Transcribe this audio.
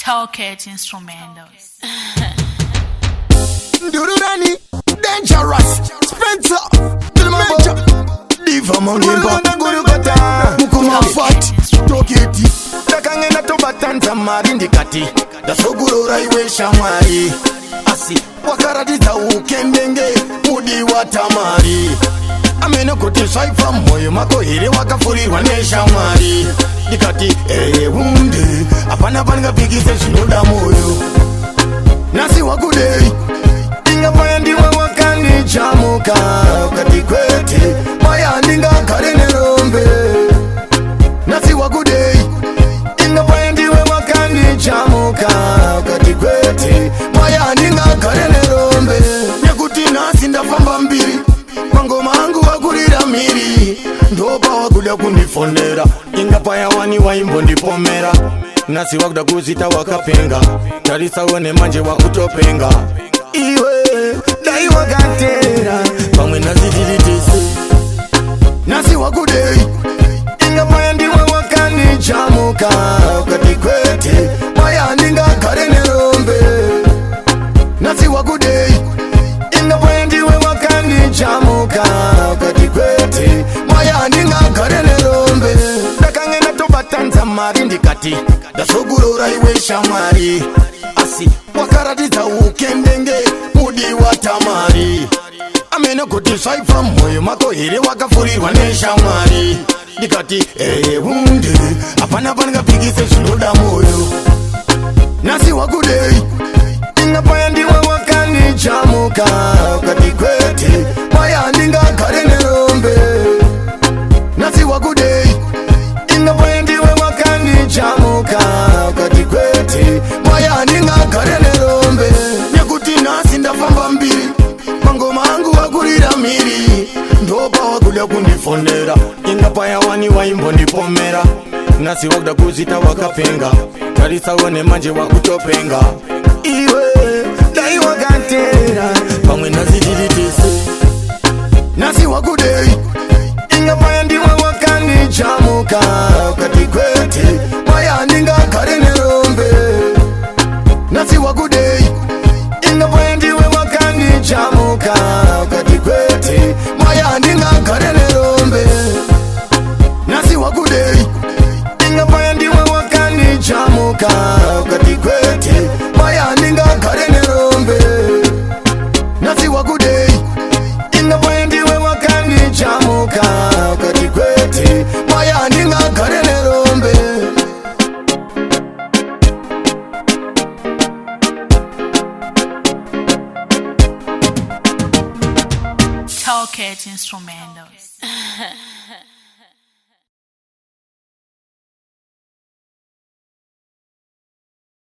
Talkat instrumentals. Dururani, dangerous, Spencer, Mambo, Diva Monimba, Gurugata, Mukuma Fat, Toketi, Takangena Tobatanta Mari Ndikati, the Sogura Iwe Shamari, Asi, Wakaradita Ukendenge, Udi Watamari. Ameno kote saifa moyo mako hiri wakafuri wane shamari. Ndikati Hunde, hapana pandikngapikise zvinoda moyo. Nhasi wakudei, ndingapaya wakani chamuka. Ukati kwete, maya ndingagare nerombe. Nhasi wakudei, ndingapaya wakani chamuka. Ukati kwete, maya ndingagare nerombe. Nekuti nhasi ndafamba mbiri, mangoma angu wakurira miri. Ndopa wakuda kundifonera, ingapaya wani waimbondipomera. Nhasi wakuda kuzita wakapenga, tarisa one manje wakutopenga. Iwe, dai wakatera, pamwe nhasi tiritise. Nhasi wakudei, ingapaya wakani chamuka. Ukati kwete, maya ndingagare nerombe. Nhasi wakudei, ingapaya wakani chamuka. Ukati kwete, maya ndingagare nerombe. Ndakangena tobatanza mari Ndikati, ndasogurora iwe shamari. Asi, wakaratidza ukendenge, udi watamari. Ameno kuti saifa moyo mako hiri wakafurirwa neshamwari. Ndikati Hunde, hapana pandikngapikise zvinoda moyo. Nhasi wakudei, ingapaya wakani chamuka. Ukati kwete, maya ndingagare nerombe. Nhasi wakudei, ingapaya wakani chamuka. Ukati kwete, maya ndingagare nerombe. Nekuti nhasi ndafamba mbiri, mangoma angu wakurira miri. Ndopa wakuda kundifonera, ingapaya wani waimbondipomera. Nhasi wakuda kuzita wakapenga, tarisa one manje wakutopenga. Iwe, dai wakatera, pamwe nhasi tiritise. Nhasi wakudei, ingapaya wakani chamuka. Ukati kwete, maya ndingagare nerombe. Nhasi wakudei, ingapaya wakani chamuka. Ukati kwete, maya ndingagare nerombe. Nhasi wakudei, ingapaya wakani chamuka. Ukati kwete, maya ndingagare nerombe. Nhasi wakudei, ingapaya wakani chamuka. Ukati kwete, maya ndingagare nerombe. Talkat instrumentals.